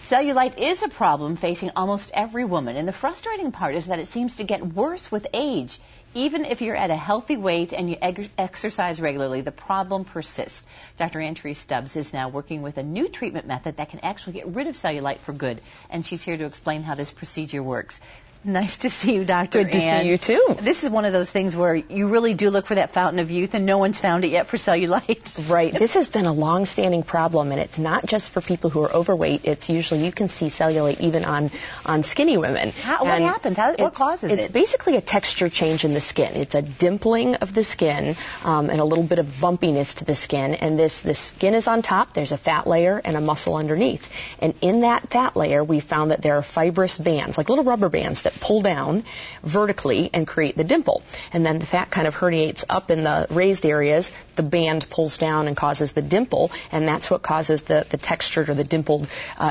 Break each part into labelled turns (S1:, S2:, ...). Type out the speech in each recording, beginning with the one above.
S1: Cellulite is a problem facing almost every woman, and the frustrating part is that it seems to get worse with age. Even if you're at a healthy weight and you exercise regularly, the problem persists. Dr. Anne Therese Stubbs is now working with a new treatment method that can actually get rid of cellulite for good, and she's here to explain how this procedure works. Nice to see you, Dr. Anne.
S2: Good to see you, too.
S1: This is one of those things where you really do look for that fountain of youth, and no one's found it yet for cellulite.
S2: Right. This has been a long-standing problem, and it's not just for people who are overweight. It's usually, you can see cellulite even on skinny women.
S1: What happens? What causes it?
S2: It's basically a texture change in the skin. It's a dimpling of the skin and a little bit of bumpiness to the skin. And the skin is on top. There's a fat layer and a muscle underneath. And in that fat layer, we found that there are fibrous bands, like little rubber bands, that pull down vertically and create the dimple. And then the fat kind of herniates up in the raised areas. The band pulls down and causes the dimple, and that's what causes the textured or the dimpled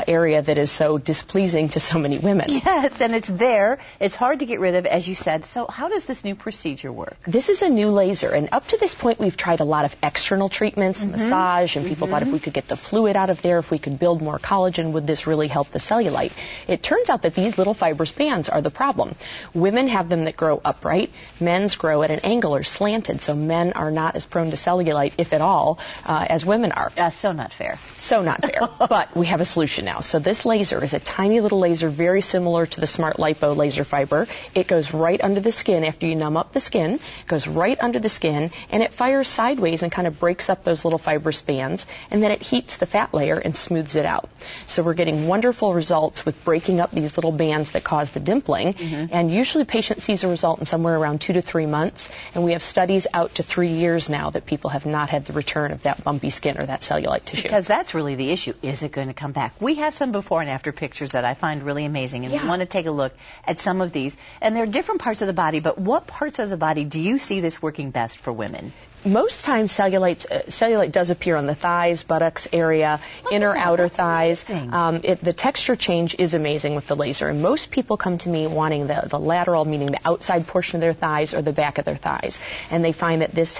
S2: area that is so displeasing to so many women.
S1: Yes, and it's there. It's hard to get rid of, as you said. So how does this new procedure work?
S2: This is a new laser, and up to this point we've tried a lot of external treatments, massage, and people thought if we could get the fluid out of there, if we could build more collagen, would this really help the cellulite? It turns out that these little fibrous bands are the problem. Women have them that grow upright. Men's grow at an angle or slanted, so men are not as prone to cellulite, if at all, as women are.
S1: So not fair.
S2: So not fair. But we have a solution now. So this laser is a tiny little laser very similar to the Smart Lipo laser fiber. It goes right under the skin after you numb up the skin. It goes right under the skin, and it fires sideways and kind of breaks up those little fibrous bands, and then it heats the fat layer and smooths it out. So we're getting wonderful results with breaking up these little bands that cause the dimpling. And usually the patient sees a result in somewhere around 2 to 3 months, and we have studies out to 3 years now that people have not had the return of that bumpy skin or that cellulite tissue.
S1: Because that's really the issue. Is it going to come back? We have some before and after pictures that I find really amazing, and we want to take a look at some of these. And there are different parts of the body, but what parts of the body do you see this working best for women?
S2: Most times cellulite does appear on the thighs, buttocks area, inner, outer thighs. The texture change is amazing with the laser, and most people come to me wanting the lateral, meaning the outside portion of their thighs or the back of their thighs. And they find that this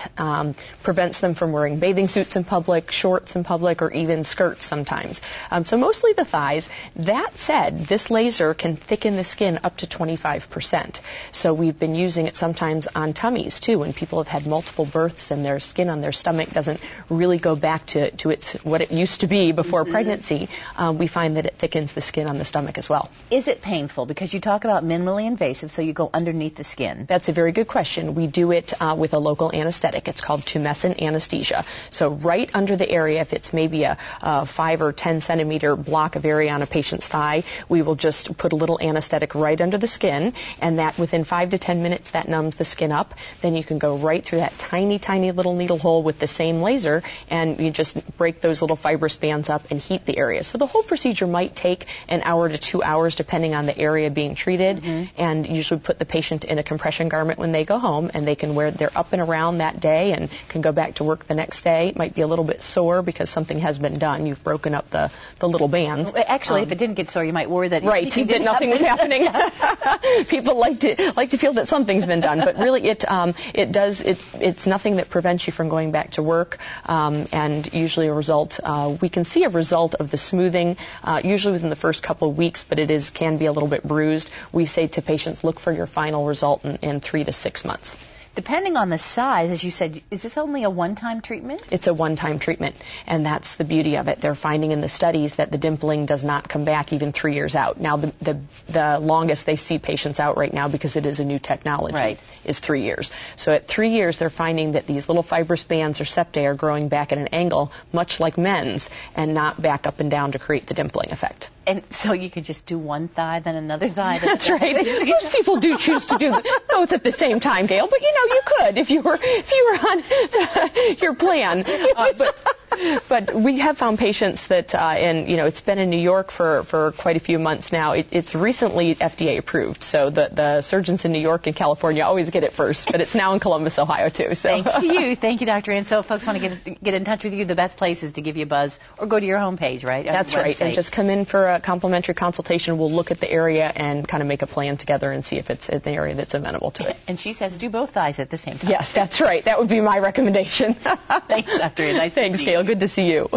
S2: prevents them from wearing bathing suits in public, shorts in public, or even skirts sometimes. So mostly the thighs. That said, this laser can thicken the skin up to 25%. So we've been using it sometimes on tummies, too, when people have had multiple births and their skin on their stomach doesn't really go back to what it used to be before pregnancy. We find that it thickens the skin on the stomach as well.
S1: Is it painful? Because you talk about minimally invasive, so you go underneath the skin.
S2: That's a very good question. We do it with a local anesthetic. It's called tumescent anesthesia. So right under the area, if it's maybe a 5 or 10 centimeter block of area on a patient's thigh, we will just put a little anesthetic right under the skin, and that within 5 to 10 minutes that numbs the skin up. Then you can go right through that tiny little needle hole with the same laser, and you just break those little fibrous bands up and heat the area. So the whole procedure might take an hour to 2 hours depending on the area being treated, and usually put the patient in a compression garment when they go home, and they can wear, they're up and around that day and can go back to work the next day. It might be a little bit sore because something has been done. You've broken up the little bands.
S1: Actually, if it didn't get sore, you might worry that
S2: that nothing was happening. People like to feel that something's been done, but really it's nothing that prevents you from going back to work, and usually we can see a result of the smoothing usually within the first couple of weeks, but it can be a little bit bruised. We say to patients, look for your final result in 3 to 6 months.
S1: Depending on the size, as you said, is this only a one-time treatment?
S2: It's a one-time treatment, and that's the beauty of it. They're finding in the studies that the dimpling does not come back even 3 years out. Now, the longest they see patients out right now, because it is a new technology, is 3 years. So at 3 years, they're finding that these little fibrous bands or septae are growing back at an angle, much like men's, and not back up and down to create the dimpling effect.
S1: And so you could just do one thigh, then another thigh.
S2: That's right. Most people do choose to do both at the same time, Gail. But you could if you were on your plan. But we have found patients that, and it's been in New York for quite a few months now. It's recently FDA-approved. So the surgeons in New York and California always get it first. But it's now in Columbus, Ohio, too. So.
S1: Thanks to you. Thank you, Dr. Anne. So if folks want to get in touch with you, the best place is to give you a buzz or go to your homepage, right?
S2: That's right. And just come in for a complimentary consultation. We'll look at the area and kind of make a plan together and see if it's an area that's amenable to it.
S1: And she says do both thighs at the same time.
S2: Yes, that's right. That would be my recommendation.
S1: Thanks, Dr. Anne.
S2: Thanks, Gail. Good to see you.